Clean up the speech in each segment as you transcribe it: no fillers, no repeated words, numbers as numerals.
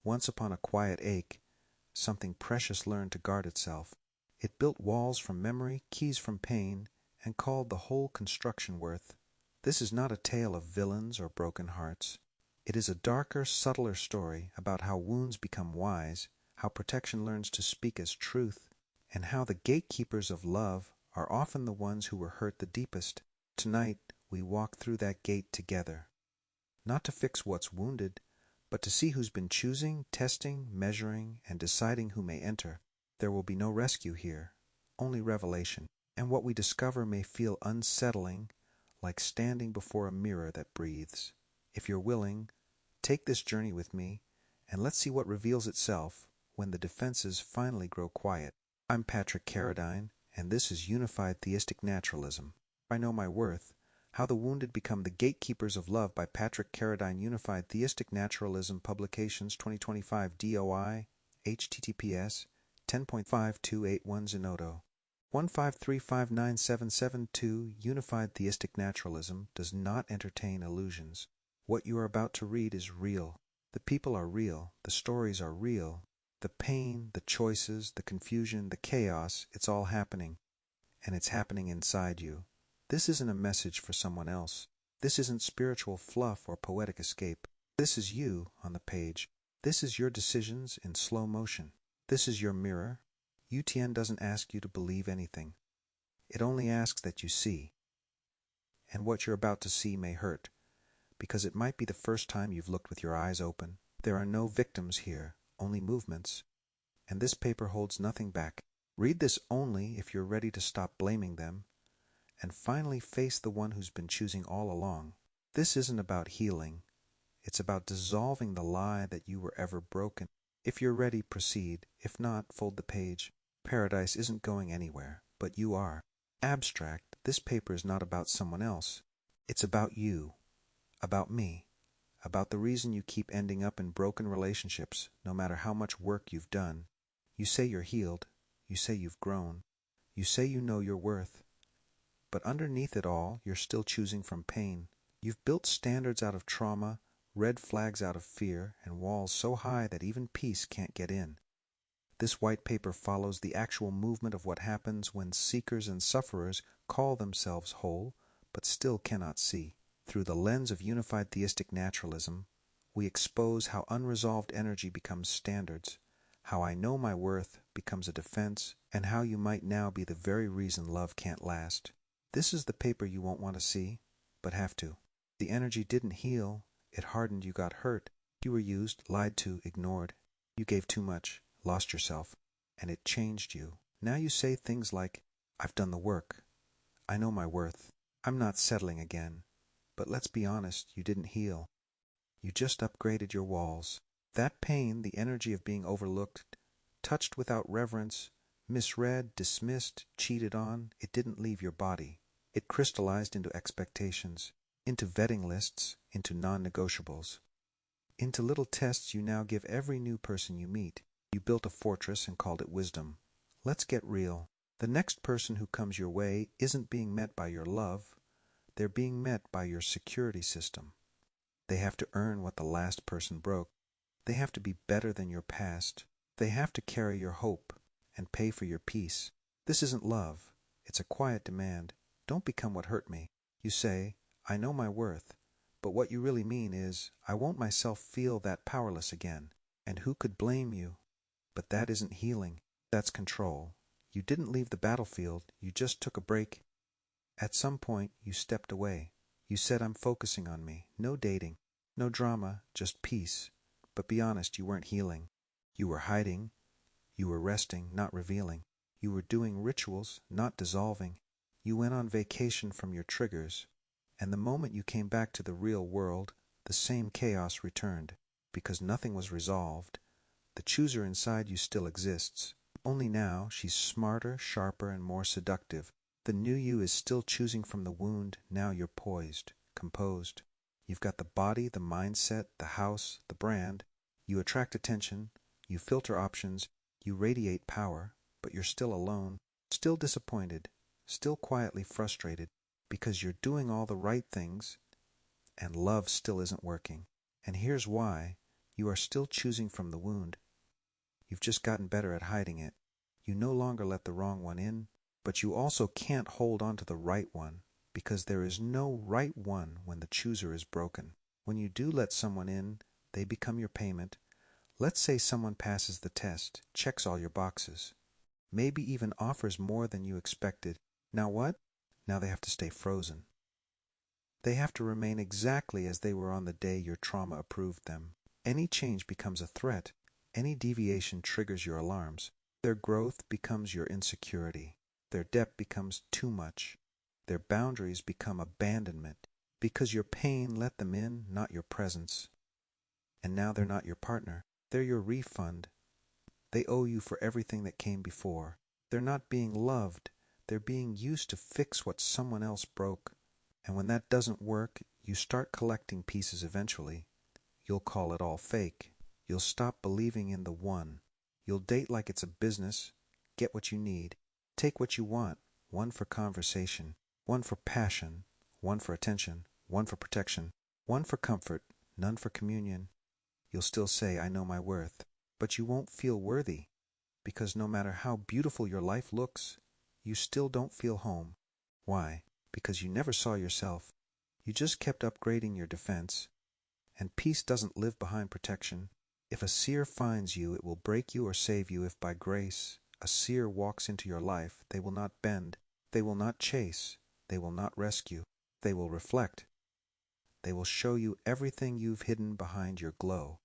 Once upon a quiet ache, something precious learned to guard itself. It built walls from memory, keys from pain, and called the whole construction worth. This is not a tale of villains or broken hearts. It is a darker, subtler story about how wounds become wise, how protection learns to speak as truth, and how the gatekeepers of love are often the ones who were hurt the deepest. Tonight, we walk through that gate together. Not to fix what's wounded, but to see who's been choosing, testing, measuring, and deciding who may enter. There will be no rescue here, only revelation. And what we discover may feel unsettling, like standing before a mirror that breathes. If you're willing, take this journey with me, and let's see what reveals itself when the defenses finally grow quiet. I'm Patrick Carradine, and this is Unified Theistic Naturalism. I Know My Worth, How the Wounded Become the Gatekeepers of Love by Patrick Carradine, Unified Theistic Naturalism, Publications 2025, DOI, https 10.5281 Zenodo. 153597772. Unified Theistic Naturalism does not entertain illusions. What you are about to read is real. The people are real. The stories are real. The pain, the choices, the confusion, the chaos, it's all happening. And it's happening inside you. This isn't a message for someone else. This isn't spiritual fluff or poetic escape. This is you on the page. This is your decisions in slow motion. This is your mirror. UTN doesn't ask you to believe anything. It only asks that you see. And what you're about to see may hurt, because it might be the first time you've looked with your eyes open. There are no victims here, only movements. And this paper holds nothing back. Read this only if you're ready to stop blaming them, and finally face the one who's been choosing all along. This isn't about healing. It's about dissolving the lie that you were ever broken. If you're ready, proceed. If not, fold the page. Paradise isn't going anywhere, but you are. Abstract, this paper is not about someone else. It's about you, about me, about the reason you keep ending up in broken relationships, no matter how much work you've done. You say you're healed. You say you've grown. You say you know your worth. But underneath it all, you're still choosing from pain. You've built standards out of trauma, red flags out of fear, and walls so high that even peace can't get in. This white paper follows the actual movement of what happens when seekers and sufferers call themselves whole, but still cannot see. Through the lens of unified theistic naturalism, we expose how unresolved energy becomes standards, how I know my worth becomes a defense, and how you might now be the very reason love can't last. This is the paper you won't want to see, but have to. The energy didn't heal, it hardened. You got hurt. You were used, lied to, ignored. You gave too much, lost yourself, and it changed you. Now you say things like, I've done the work. I know my worth. I'm not settling again. But let's be honest, you didn't heal. You just upgraded your walls. That pain, the energy of being overlooked, touched without reverence, misread, dismissed, cheated on, it didn't leave your body. It crystallized into expectations, into vetting lists, into non-negotiables, into little tests you now give every new person you meet. You built a fortress and called it wisdom. Let's get real. The next person who comes your way isn't being met by your love. They're being met by your security system. They have to earn what the last person broke. They have to be better than your past. They have to carry your hope and pay for your peace. This isn't love. It's a quiet demand. Don't become what hurt me. You say, I know my worth. But what you really mean is, I won't myself feel that powerless again. And who could blame you? But that isn't healing. That's control. You didn't leave the battlefield. You just took a break. At some point, you stepped away. You said, I'm focusing on me. No dating. No drama. Just peace. But be honest, you weren't healing. You were hiding. You were resting, not revealing. You were doing rituals, not dissolving. You went on vacation from your triggers. And the moment you came back to the real world, the same chaos returned. Because nothing was resolved. The chooser inside you still exists. Only now, she's smarter, sharper, and more seductive. The new you is still choosing from the wound. Now you're poised, composed. You've got the body, the mindset, the house, the brand. You attract attention. You filter options. You radiate power. But you're still alone, still disappointed, still quietly frustrated, because you're doing all the right things, and love still isn't working. And here's why. You are still choosing from the wound. You've just gotten better at hiding it. You no longer let the wrong one in, but you also can't hold on to the right one, because there is no right one when the chooser is broken. When you do let someone in, they become your payment. Let's say someone passes the test, checks all your boxes, maybe even offers more than you expected. Now what? Now they have to stay frozen. They have to remain exactly as they were on the day your trauma approved them. Any change becomes a threat. Any deviation triggers your alarms. Their growth becomes your insecurity. Their depth becomes too much. Their boundaries become abandonment, because your pain let them in, not your presence. And now they're not your partner. They're your refund. They owe you for everything that came before. They're not being loved. They're being used to fix what someone else broke. And when that doesn't work, you start collecting pieces eventually. You'll call it all fake. You'll stop believing in the one. You'll date like it's a business. Get what you need. Take what you want. One for conversation. One for passion. One for attention. One for protection. One for comfort. None for communion. You'll still say, I know my worth. But you won't feel worthy. Because no matter how beautiful your life looks, you still don't feel home. Why? Because you never saw yourself. You just kept upgrading your defense. And peace doesn't live behind protection. If a seer finds you, it will break you or save you. If by grace a seer walks into your life, they will not bend. They will not chase. They will not rescue. They will reflect. They will show you everything you've hidden behind your glow.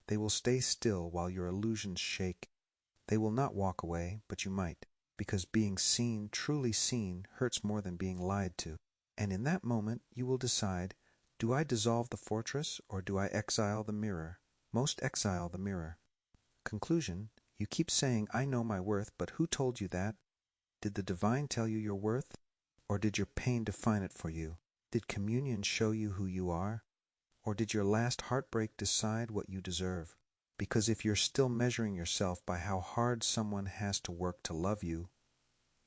They will stay still while your illusions shake. They will not walk away, but you might, because being seen, truly seen, hurts more than being lied to. And in that moment, you will decide, do I dissolve the fortress, or do I exile the mirror? Most exile the mirror. Conclusion, you keep saying, I know my worth, but who told you that? Did the divine tell you your worth, or did your pain define it for you? Did communion show you who you are, or did your last heartbreak decide what you deserve? Because if you're still measuring yourself by how hard someone has to work to love you,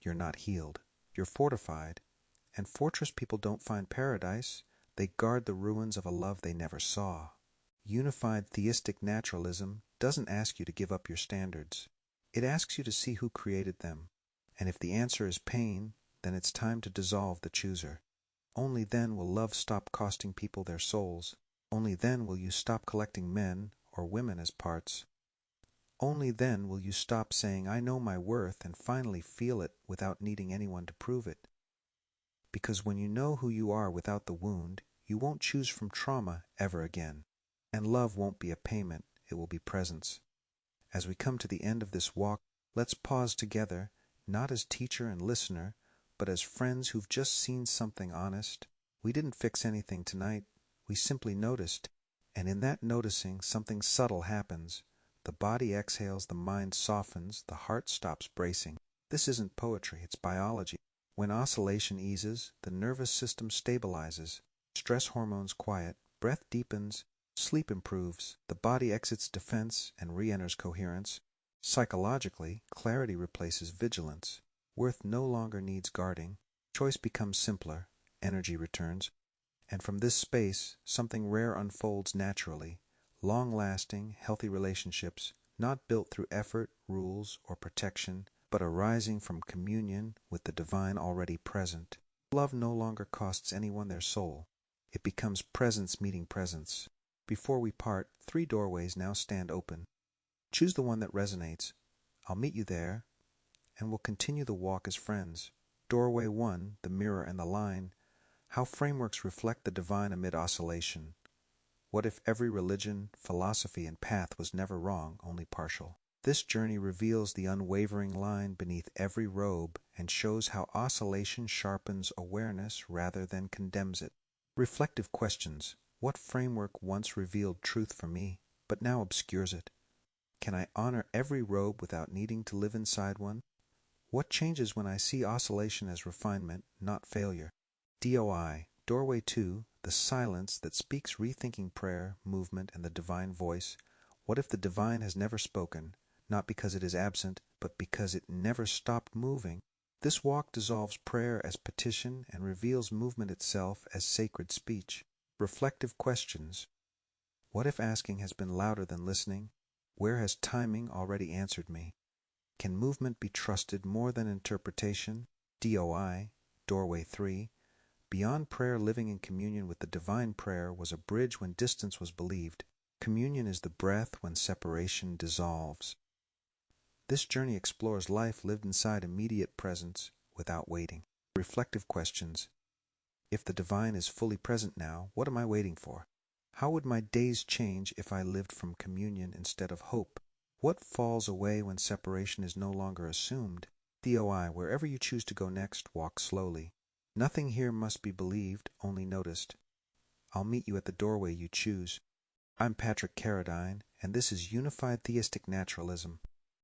you're not healed. You're fortified. And fortress people don't find paradise. They guard the ruins of a love they never saw. Unified theistic naturalism doesn't ask you to give up your standards. It asks you to see who created them. And if the answer is pain, then it's time to dissolve the chooser. Only then will love stop costing people their souls. Only then will you stop collecting men or women as parts. Only then will you stop saying, I know my worth, and finally feel it without needing anyone to prove it. Because when you know who you are without the wound, you won't choose from trauma ever again. And love won't be a payment, it will be presence. As we come to the end of this walk, let's pause together, not as teacher and listener, but as friends who've just seen something honest. We didn't fix anything tonight. We simply noticed. And in that noticing, something subtle happens. The body exhales, the mind softens, the heart stops bracing. This isn't poetry, it's biology. When oscillation eases, the nervous system stabilizes. Stress hormones quiet, breath deepens, sleep improves, the body exits defense and re-enters coherence. Psychologically, clarity replaces vigilance. Worth no longer needs guarding. Choice becomes simpler. Energy returns. And from this space, something rare unfolds naturally. Long-lasting, healthy relationships, not built through effort, rules, or protection, but arising from communion with the divine already present. Love no longer costs anyone their soul. It becomes presence meeting presence. Before we part, 3 doorways now stand open. Choose the one that resonates. I'll meet you there, and we'll continue the walk as friends. Doorway 1, the mirror and the line. How frameworks reflect the divine amid oscillation. What if every religion, philosophy, and path was never wrong, only partial? This journey reveals the unwavering line beneath every robe and shows how oscillation sharpens awareness rather than condemns it. Reflective questions. What framework once revealed truth for me, but now obscures it? Can I honor every robe without needing to live inside one? What changes when I see oscillation as refinement, not failure? DOI, Doorway 2, the silence that speaks rethinking prayer, movement, and the divine voice. What if the divine has never spoken, not because it is absent, but because it never stopped moving? This walk dissolves prayer as petition and reveals movement itself as sacred speech. Reflective questions. What if asking has been louder than listening? Where has timing already answered me? Can movement be trusted more than interpretation? DOI, Doorway 3. Beyond prayer, living in communion with the divine prayer was a bridge when distance was believed. Communion is the breath when separation dissolves. This journey explores life lived inside immediate presence without waiting. Reflective questions. If the divine is fully present now, what am I waiting for? How would my days change if I lived from communion instead of hope? What falls away when separation is no longer assumed? DOI, wherever you choose to go next, walk slowly. Nothing here must be believed, only noticed. I'll meet you at the doorway you choose. I'm Patrick Carradine, and this is Unified Theistic Naturalism.